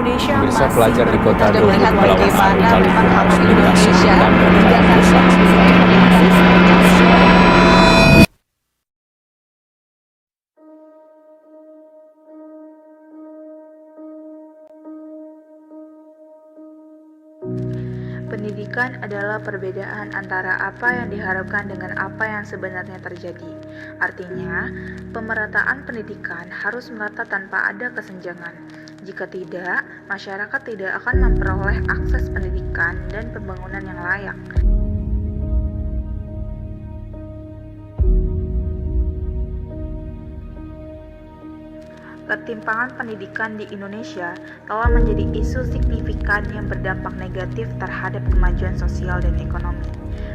Indonesia Pemirsa masih pelajar di kota berkutat Dulu melihat melawan bagaimana sekali memang arus di lintas Indonesia dan dari hingga arah saat pusat. ini masih segregasi. Pendidikan adalah perbedaan antara apa yang diharapkan dengan apa yang sebenarnya terjadi. Artinya, pemerataan pendidikan harus merata tanpa ada kesenjangan. Jika tidak, masyarakat tidak akan memperoleh akses pendidikan dan pembangunan yang layak. Ketimpangan pendidikan di Indonesia telah menjadi isu signifikan yang berdampak negatif terhadap kemajuan sosial dan ekonomi.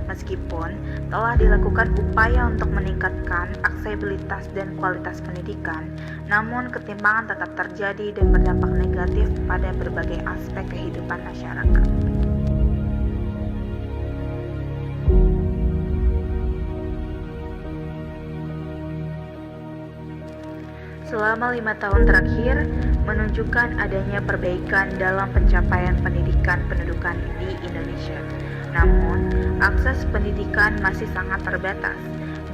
Meskipun telah dilakukan upaya untuk meningkatkan aksesibilitas dan kualitas pendidikan, namun ketimpangan tetap terjadi dan berdampak negatif pada berbagai aspek kehidupan masyarakat. Selama 5 tahun terakhir, menunjukkan adanya perbaikan dalam pencapaian pendidikan pendudukan di Indonesia. Namun, akses pendidikan masih sangat terbatas.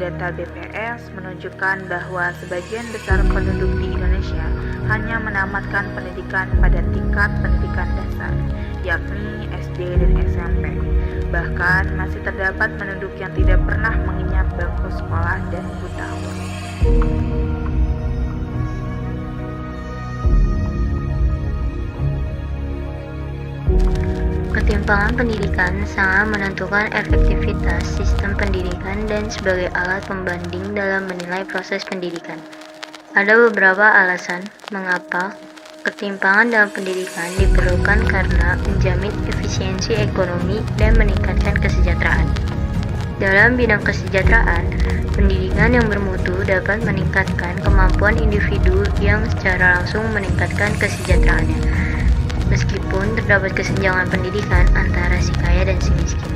Data BPS menunjukkan bahwa sebagian besar penduduk di Indonesia hanya menamatkan pendidikan pada tingkat pendidikan dasar, yakni SD dan SMP. Bahkan, masih terdapat penduduk yang tidak pernah mengenyam bangku sekolah dan buta huruf. Ketimpangan pendidikan sangat menentukan efektivitas sistem pendidikan dan sebagai alat pembanding dalam menilai proses pendidikan. Ada beberapa alasan mengapa ketimpangan dalam pendidikan diperlukan karena menjamin efisiensi ekonomi dan meningkatkan kesejahteraan. Dalam bidang kesejahteraan, pendidikan yang bermutu dapat meningkatkan kemampuan individu yang secara langsung meningkatkan kesejahteraannya. Meskipun terdapat kesenjangan pendidikan antara si kaya dan si miskin.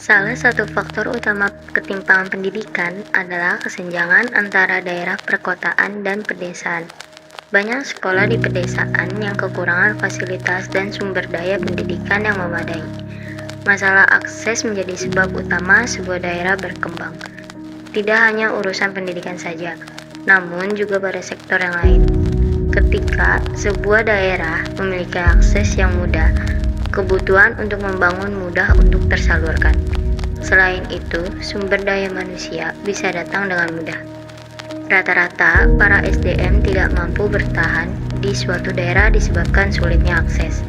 Salah satu faktor utama ketimpangan pendidikan adalah kesenjangan antara daerah perkotaan dan pedesaan. Banyak sekolah di pedesaan yang kekurangan fasilitas dan sumber daya pendidikan yang memadai. Masalah akses menjadi sebab utama sebuah daerah berkembang. Tidak hanya urusan pendidikan saja, namun juga pada sektor yang lain. Ketika sebuah daerah memiliki akses yang mudah, kebutuhan untuk membangun mudah untuk tersalurkan. Selain itu, sumber daya manusia bisa datang dengan mudah. Rata-rata, para SDM tidak mampu bertahan di suatu daerah disebabkan sulitnya akses.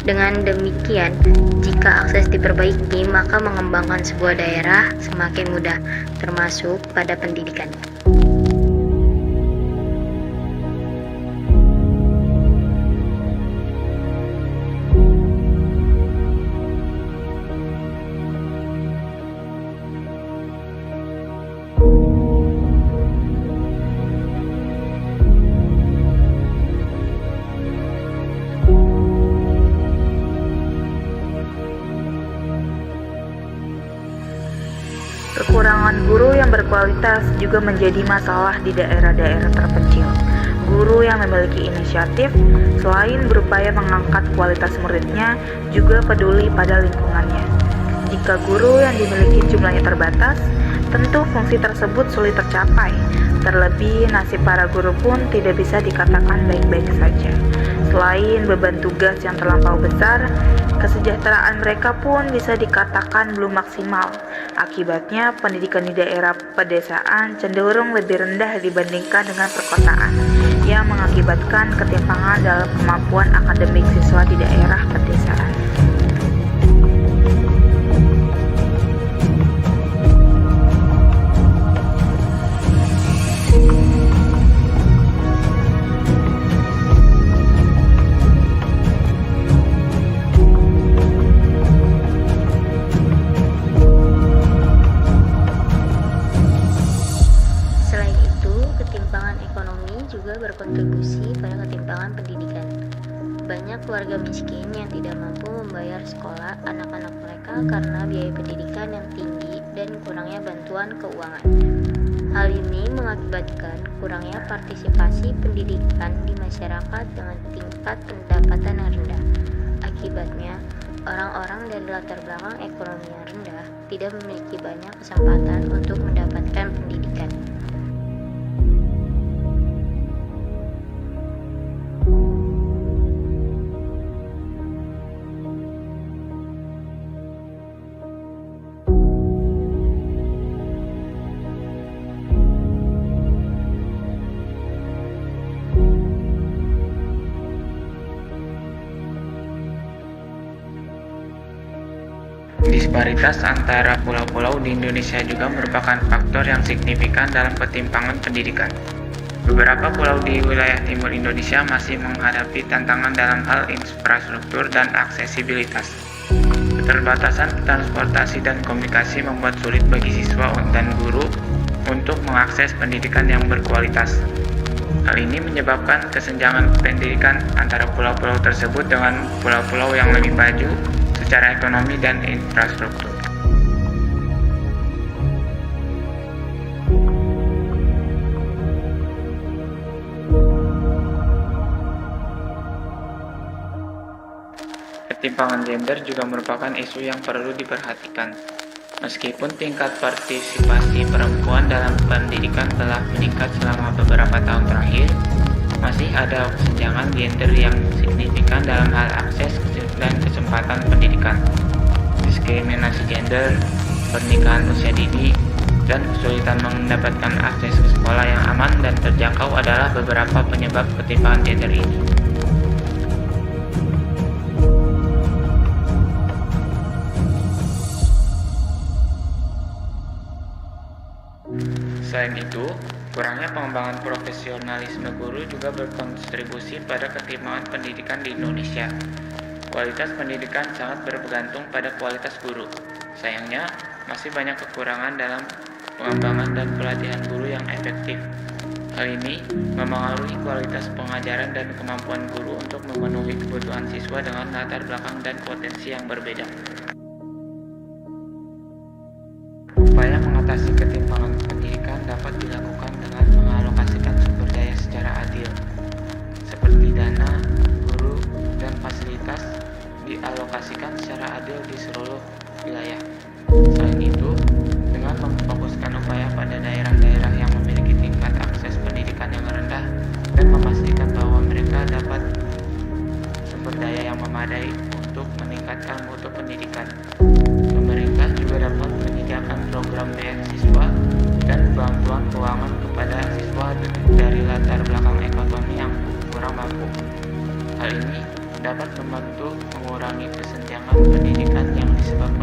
Dengan demikian, jika akses diperbaiki, maka mengembangkan sebuah daerah semakin mudah, termasuk pada pendidikan. Kekurangan guru yang berkualitas juga menjadi masalah di daerah-daerah terpencil. Guru yang memiliki inisiatif, selain berupaya mengangkat kualitas muridnya, juga peduli pada lingkungannya. Jika guru yang dimiliki jumlahnya terbatas, tentu fungsi tersebut sulit tercapai. Terlebih, nasib para guru pun tidak bisa dikatakan baik-baik saja. Selain beban tugas yang terlampau besar, kesejahteraan mereka pun bisa dikatakan belum maksimal. Akibatnya, pendidikan di daerah pedesaan cenderung lebih rendah dibandingkan dengan perkotaan, yang mengakibatkan ketimpangan dalam kemampuan akademik siswa di daerah pedesaan. Selain itu, ketimpangan ekonomi juga berkontribusi miskin yang tidak mampu membayar sekolah anak-anak mereka karena biaya pendidikan yang tinggi dan kurangnya bantuan keuangan. Hal ini mengakibatkan kurangnya partisipasi pendidikan di masyarakat dengan tingkat pendapatan yang rendah. Akibatnya, orang-orang dari latar belakang ekonomi yang rendah tidak memiliki banyak kesempatan untuk mendapatkan pendidikan. Disparitas antara pulau-pulau di Indonesia juga merupakan faktor yang signifikan dalam ketimpangan pendidikan. Beberapa pulau di wilayah timur Indonesia masih menghadapi tantangan dalam hal infrastruktur dan aksesibilitas. Keterbatasan transportasi dan komunikasi membuat sulit bagi siswa dan guru untuk mengakses pendidikan yang berkualitas. Hal ini menyebabkan kesenjangan pendidikan antara pulau-pulau tersebut dengan pulau-pulau yang lebih maju secara ekonomi dan infrastruktur. Ketimpangan gender juga merupakan isu yang perlu diperhatikan. Meskipun tingkat partisipasi perempuan dalam pendidikan telah meningkat selama beberapa tahun terakhir, masih ada kesenjangan gender yang signifikan dalam hal akses dan kesempatan pendidikan. Diskriminasi gender, pernikahan usia dini, dan kesulitan mendapatkan akses ke sekolah yang aman dan terjangkau adalah beberapa penyebab ketimpangan gender ini. Selain itu, kurangnya pengembangan profesionalisme guru juga berkontribusi pada ketimpangan pendidikan di Indonesia. Kualitas pendidikan sangat bergantung pada kualitas guru. Sayangnya, masih banyak kekurangan dalam pengembangan dan pelatihan guru yang efektif. Hal ini memengaruhi kualitas pengajaran dan kemampuan guru untuk memenuhi kebutuhan siswa dengan latar belakang dan potensi yang berbeda. Upaya mengatasi ketimpangan pendidikan dapat dilakukan dengan mengalokasikan sumber daya secara adil, seperti dana, guru, dan fasilitas dialokasikan secara adil di seluruh wilayah. Selain itu, dengan memfokuskan upaya pada daerah-daerah yang memiliki tingkat akses pendidikan yang rendah dan memastikan bahwa mereka dapat sumber daya yang memadai untuk meningkatkan mutu pendidikan. Pemerintah juga dapat menyediakan program beasiswa dan bantuan keuangan kepada siswa dari latar belakang ekonomi yang kurang mampu. Hal ini dapat membantu mengurangi kesenjangan pendidikan yang disebabkan